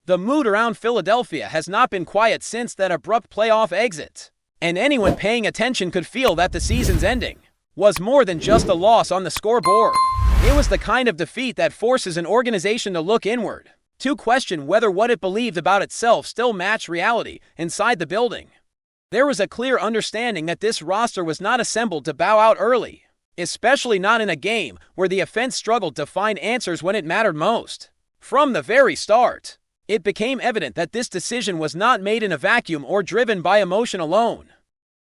The mood around Philadelphia has not been quiet since that abrupt playoff exit, and anyone paying attention could feel that the season's ending was more than just a loss on the scoreboard. It was the kind of defeat that forces an organization to look inward, to question whether what it believed about itself still matched reality inside the building. There was a clear understanding that this roster was not assembled to bow out early, especially not in a game where the offense struggled to find answers when it mattered most. From the very start, it became evident that this decision was not made in a vacuum or driven by emotion alone.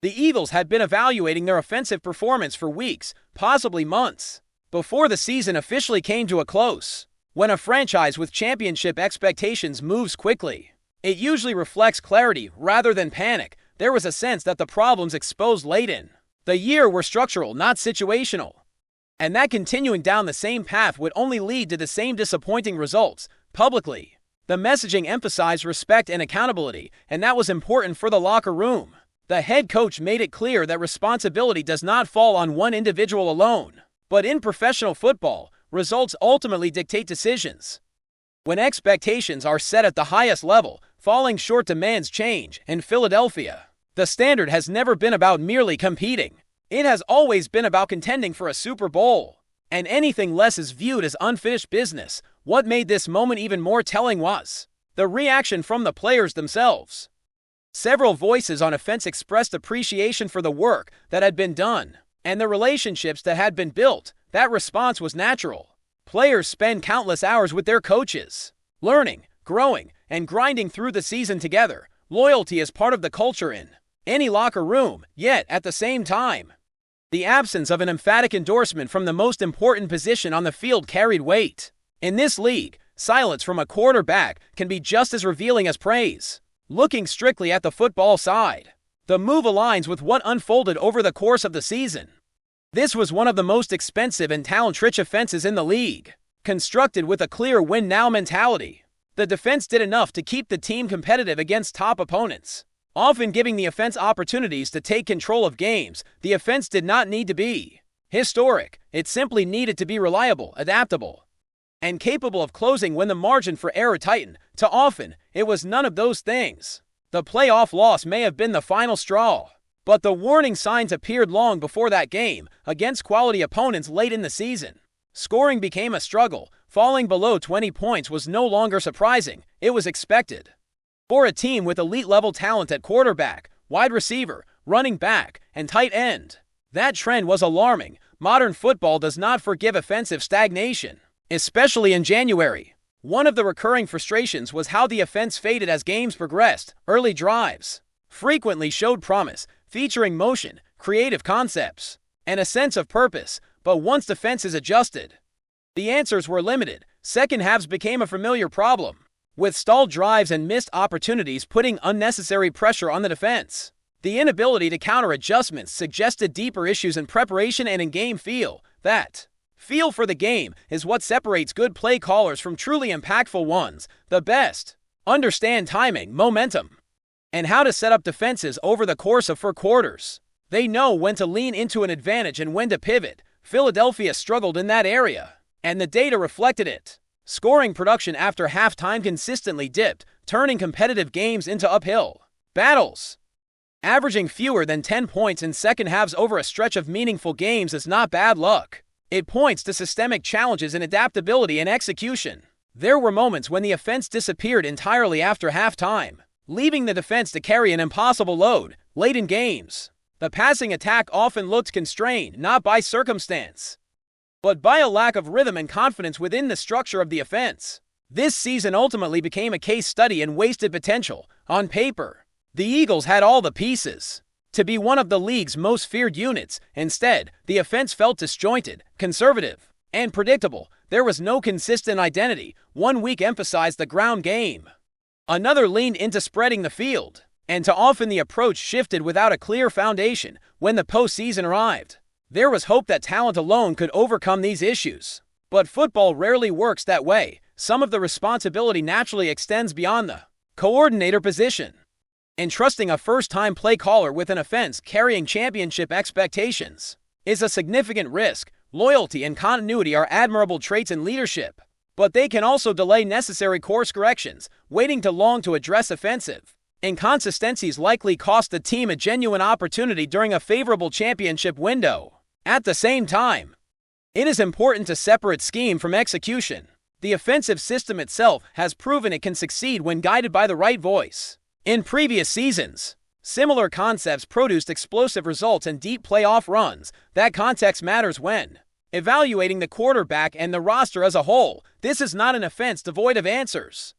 The Eagles had been evaluating their offensive performance for weeks, possibly months, before the season officially came to a close. When a franchise with championship expectations moves quickly, it usually reflects clarity rather than panic. There was a sense that the problems exposed late in the year were structural, not situational, and that continuing down the same path would only lead to the same disappointing results. Publicly, the messaging emphasized respect and accountability, and that was important for the locker room. The head coach made it clear that responsibility does not fall on one individual alone. But in professional football, results ultimately dictate decisions. When expectations are set at the highest level, falling short demands change. In Philadelphia, the standard has never been about merely competing. It has always been about contending for a Super Bowl. And anything less is viewed as unfinished business. What made this moment even more telling was the reaction from the players themselves. Several voices on offense expressed appreciation for the work that had been done and the relationships that had been built. That response was natural. Players spend countless hours with their coaches, learning, growing, and grinding through the season together. Loyalty is part of the culture in any locker room, yet at the same time, the absence of an emphatic endorsement from the most important position on the field carried weight. In this league, silence from a quarterback can be just as revealing as praise. Looking strictly at the football side, the move aligns with what unfolded over the course of the season. This was one of the most expensive and talent-rich offenses in the league, constructed with a clear win-now mentality. The defense did enough to keep the team competitive against top opponents, often giving the offense opportunities to take control of games. The offense did not need to be historic. It simply needed to be reliable, adaptable, and capable of closing when the margin for error tightened. Too often, it was none of those things. The playoff loss may have been the final straw, but the warning signs appeared long before that game against quality opponents late in the season. Scoring became a struggle. Falling below 20 points was no longer surprising. It was expected. For a team with elite-level talent at quarterback, wide receiver, running back, and tight end, that trend was alarming. Modern football does not forgive offensive stagnation, especially in January. One of the recurring frustrations was how the offense faded as games progressed. Early drives frequently showed promise, featuring motion, creative concepts, and a sense of purpose, but once defenses adjusted, the answers were limited. Second halves became a familiar problem, with stalled drives and missed opportunities putting unnecessary pressure on the defense. The inability to counter adjustments suggested deeper issues in preparation and in-game feel. That feel for the game is what separates good play callers from truly impactful ones. The best understand timing, momentum, and how to set up defenses over the course of 4 quarters. They know when to lean into an advantage and when to pivot. Philadelphia struggled in that area, and the data reflected it. Scoring production after halftime consistently dipped, turning competitive games into uphill battles. Averaging fewer than 10 points in second halves over a stretch of meaningful games is not bad luck. It points to systemic challenges in adaptability and execution. There were moments when the offense disappeared entirely after halftime, leaving the defense to carry an impossible load. Late in games, the passing attack often looked constrained, not by circumstance, but by a lack of rhythm and confidence within the structure of the offense. This season ultimately became a case study in wasted potential. On paper, the Eagles had all the pieces to be one of the league's most feared units. Instead, the offense felt disjointed, conservative, and predictable. There was no consistent identity. One week emphasized the ground game, another leaned into spreading the field, and too often the approach shifted without a clear foundation. When the postseason arrived, there was hope that talent alone could overcome these issues. But football rarely works that way. Some of the responsibility naturally extends beyond the coordinator position. Entrusting a first-time play caller with an offense carrying championship expectations is a significant risk. Loyalty and continuity are admirable traits in leadership, but they can also delay necessary course corrections, waiting too long to address offensive inconsistencies likely cost the team a genuine opportunity during a favorable championship window. At the same time, it is important to separate scheme from execution. The offensive system itself has proven it can succeed when guided by the right voice. In previous seasons, similar concepts produced explosive results and deep playoff runs. That context matters when evaluating the quarterback and the roster as a whole. This is not an offense devoid of answers,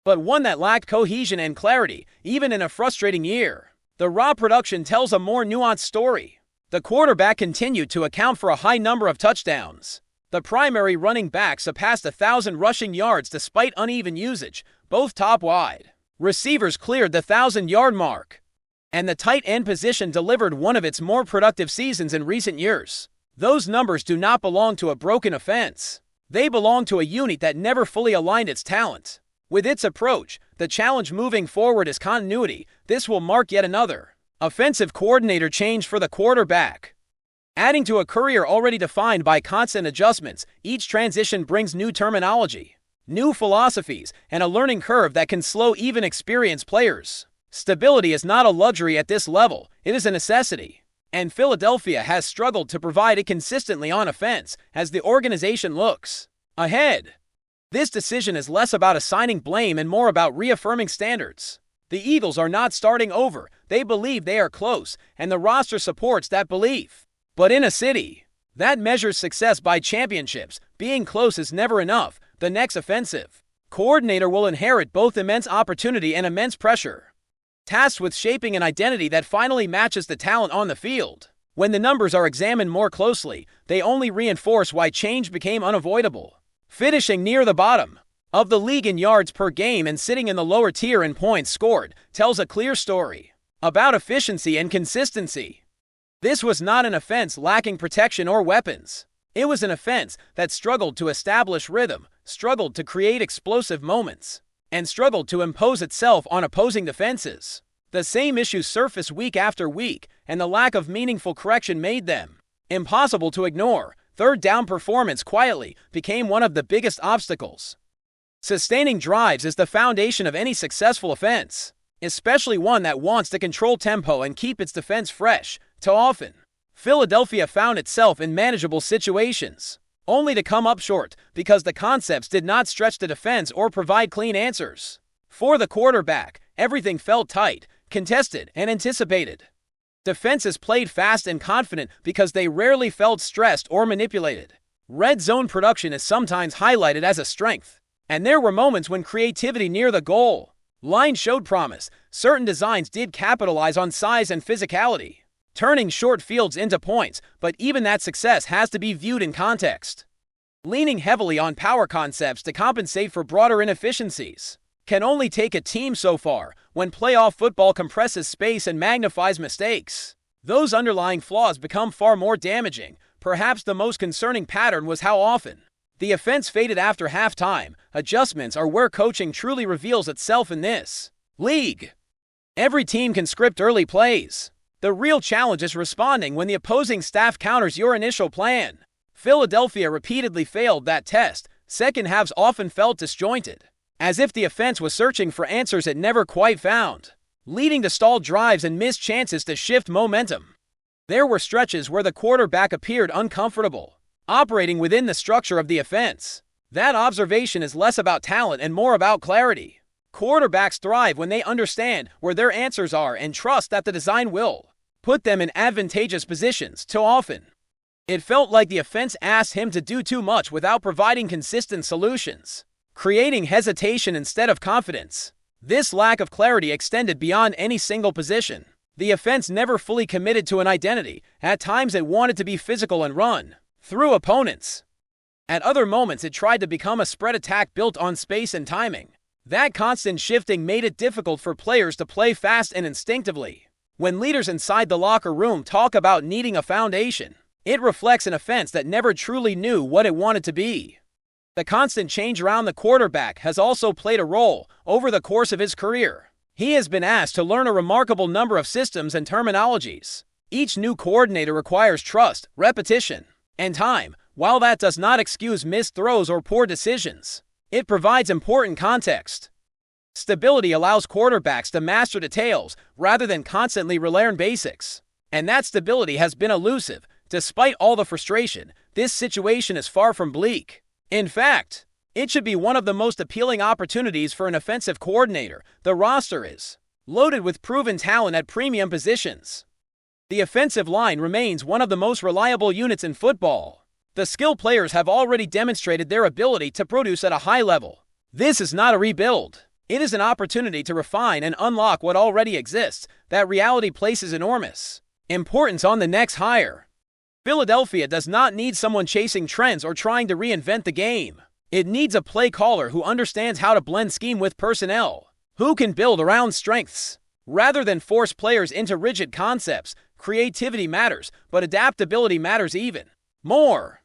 but one that lacked cohesion and clarity, even in a frustrating year. The raw production tells a more nuanced story. The quarterback continued to account for a high number of touchdowns. The primary running back surpassed 1,000 rushing yards despite uneven usage, both top wide receivers cleared the 1,000-yard mark, and the tight end position delivered one of its more productive seasons in recent years. Those numbers do not belong to a broken offense. They belong to a unit that never fully aligned its talent with its approach. The challenge moving forward is continuity. This will mark yet another offensive coordinator change for the quarterback. Adding to a career already defined by constant adjustments, each transition brings new terminology, new philosophies, and a learning curve that can slow even experienced players. Stability is not a luxury at this level, it is a necessity. And Philadelphia has struggled to provide it consistently on offense as the organization looks ahead. This decision is less about assigning blame and more about reaffirming standards. The Eagles are not starting over. They believe they are close, and the roster supports that belief. But in a city that measures success by championships, being close is never enough. The next offensive coordinator will inherit both immense opportunity and immense pressure, tasked with shaping an identity that finally matches the talent on the field. When the numbers are examined more closely, they only reinforce why change became unavoidable. Finishing near the bottom of the league in yards per game and sitting in the lower tier in points scored tells a clear story about efficiency and consistency. This was not an offense lacking protection or weapons. It was an offense that struggled to establish rhythm, struggled to create explosive moments, and struggled to impose itself on opposing defenses. The same issues surface week after week, and the lack of meaningful correction made them impossible to ignore. Third down performance quietly became one of the biggest obstacles. Sustaining drives is the foundation of any successful offense, especially one that wants to control tempo and keep its defense fresh. Too often, Philadelphia found itself in manageable situations, only to come up short because the concepts did not stretch the defense or provide clean answers. For the quarterback, everything felt tight, contested, and anticipated. Defenses played fast and confident because they rarely felt stressed or manipulated. Red zone production is sometimes highlighted as a strength, and there were moments when creativity near the goal line showed promise. Certain designs did capitalize on size and physicality, turning short fields into points, but even that success has to be viewed in context. Leaning heavily on power concepts to compensate for broader inefficiencies can only take a team so far. When playoff football compresses space and magnifies mistakes, those underlying flaws become far more damaging. Perhaps the most concerning pattern was how often the offense faded after halftime. Adjustments are where coaching truly reveals itself in this league. Every team can script early plays. The real challenge is responding when the opposing staff counters your initial plan. Philadelphia repeatedly failed that test. Second halves often felt disjointed, as if the offense was searching for answers it never quite found, leading to stalled drives and missed chances to shift momentum. There were stretches where the quarterback appeared uncomfortable operating within the structure of the offense. That observation is less about talent and more about clarity. Quarterbacks thrive when they understand where their answers are and trust that the design will put them in advantageous positions. Too often, it felt like the offense asked him to do too much without providing consistent solutions, creating hesitation instead of confidence. This lack of clarity extended beyond any single position. The offense never fully committed to an identity. At times it wanted to be physical and run through opponents. At other moments it tried to become a spread attack built on space and timing. That constant shifting made it difficult for players to play fast and instinctively. When leaders inside the locker room talk about needing a foundation, it reflects an offense that never truly knew what it wanted to be. The constant change around the quarterback has also played a role. Over the course of his career, he has been asked to learn a remarkable number of systems and terminologies. Each new coordinator requires trust, repetition, and time. While that does not excuse missed throws or poor decisions, it provides important context. Stability allows quarterbacks to master details rather than constantly relearn basics. And that stability has been elusive. Despite all the frustration, this situation is far from bleak. In fact, it should be one of the most appealing opportunities for an offensive coordinator. The roster is loaded with proven talent at premium positions. The offensive line remains one of the most reliable units in football. The skilled players have already demonstrated their ability to produce at a high level. This is not a rebuild. It is an opportunity to refine and unlock what already exists. That reality places enormous importance on the next hire. Philadelphia does not need someone chasing trends or trying to reinvent the game. It needs a play caller who understands how to blend scheme with personnel, who can build around strengths, rather than force players into rigid concepts. Creativity matters, but adaptability matters even more.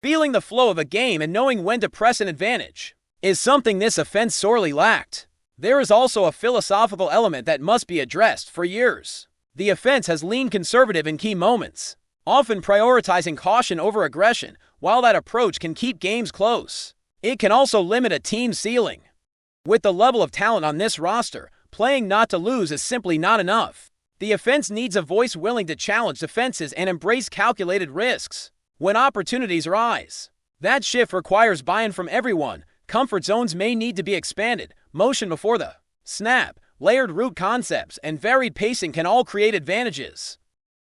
Feeling the flow of a game and knowing when to press an advantage is something this offense sorely lacked. There is also a philosophical element that must be addressed. For years, the offense has leaned conservative in key moments, often prioritizing caution over aggression. While that approach can keep games close, it can also limit a team's ceiling. With the level of talent on this roster, playing not to lose is simply not enough. The offense needs a voice willing to challenge defenses and embrace calculated risks when opportunities arise. That shift requires buy-in from everyone. Comfort zones may need to be expanded. Motion before the snap, layered route concepts, and varied pacing can all create advantages,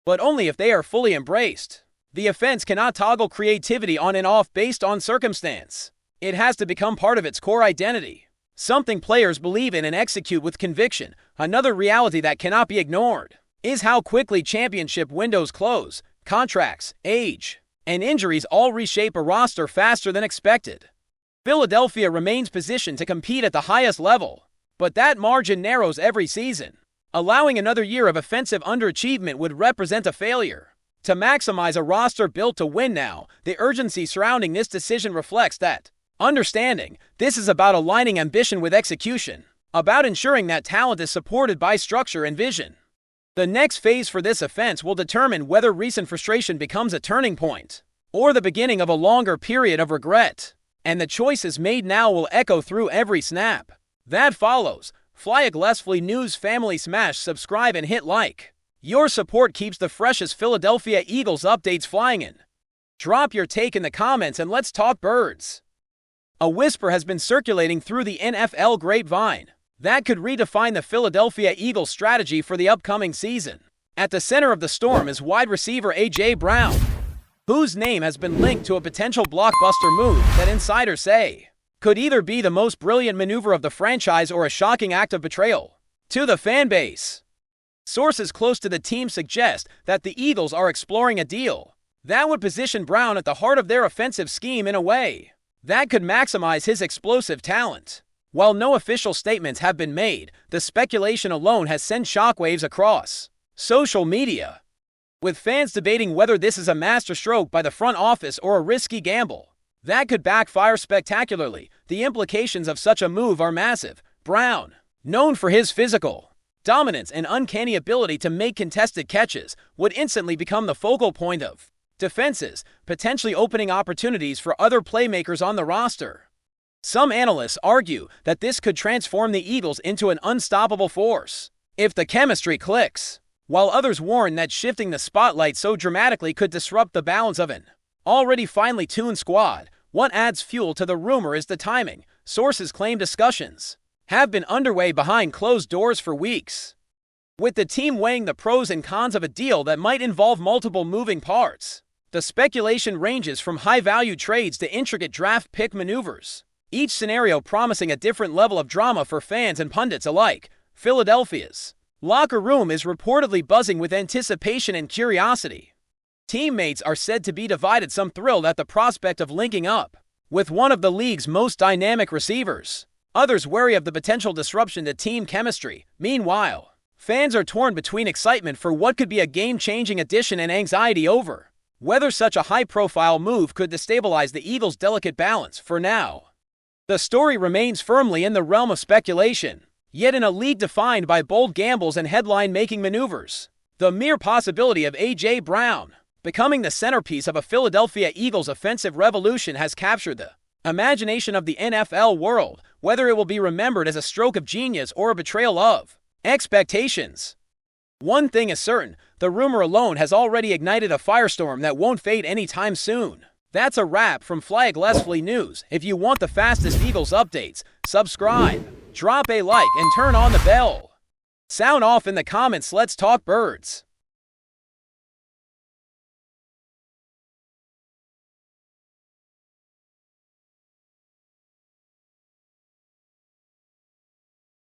but only if they are fully embraced. The offense cannot toggle creativity on and off based on circumstance. It has to become part of its core identity, something players believe in and execute with conviction. Another reality that cannot be ignored is how quickly championship windows close. Contracts, age, and injuries all reshape a roster faster than expected. Philadelphia remains positioned to compete at the highest level, but that margin narrows every season. Allowing another year of offensive underachievement would represent a failure. To maximize a roster built to win now, the urgency surrounding this decision reflects that understanding. This is about aligning ambition with execution, about ensuring that talent is supported by structure and vision. The next phase for this offense will determine whether recent frustration becomes a turning point or the beginning of a longer period of regret. And the choices made now will echo through every snap that follows. FlyEaglesFly News family, smash subscribe and hit like. Your support keeps the freshest Philadelphia Eagles updates flying in. Drop your take in the comments and let's talk birds. A whisper has been circulating through the NFL grapevine that could redefine the Philadelphia Eagles strategy for the upcoming season. At the center of the storm is wide receiver A.J. Brown, whose name has been linked to a potential blockbuster move that insiders say could either be the most brilliant maneuver of the franchise or a shocking act of betrayal to the fan base. Sources close to the team suggest that the Eagles are exploring a deal that would position Brown at the heart of their offensive scheme in a way that could maximize his explosive talent. While no official statements have been made, the speculation alone has sent shockwaves across social media, with fans debating whether this is a masterstroke by the front office or a risky gamble that could backfire spectacularly. The implications of such a move are massive. Brown, known for his physical dominance and uncanny ability to make contested catches, would instantly become the focal point of defenses, potentially opening opportunities for other playmakers on the roster. Some analysts argue that this could transform the Eagles into an unstoppable force if the chemistry clicks, while others warn that shifting the spotlight so dramatically could disrupt the balance of an already finely tuned squad. What adds fuel to the rumor is the timing. Sources claim discussions have been underway behind closed doors for weeks, with the team weighing the pros and cons of a deal that might involve multiple moving parts. The speculation ranges from high-value trades to intricate draft pick maneuvers, each scenario promising a different level of drama for fans and pundits alike. Philadelphia's locker room is reportedly buzzing with anticipation and curiosity. Teammates are said to be divided, some thrilled at the prospect of linking up with one of the league's most dynamic receivers, others wary of the potential disruption to team chemistry. Meanwhile, fans are torn between excitement for what could be a game-changing addition and anxiety over whether such a high-profile move could destabilize the Eagles' delicate balance. For now, the story remains firmly in the realm of speculation, yet in a league defined by bold gambles and headline-making maneuvers, the mere possibility of A.J. Brown Becoming the centerpiece of a Philadelphia Eagles offensive revolution has captured the imagination of the NFL world, whether it will be remembered as a stroke of genius or a betrayal of expectations. One thing is certain, the rumor alone has already ignited a firestorm that won't fade anytime soon. That's a wrap from FlyEaglesFly News. If you want the fastest Eagles updates, subscribe, drop a like, and turn on the bell. Sound off in the comments. Let's talk birds.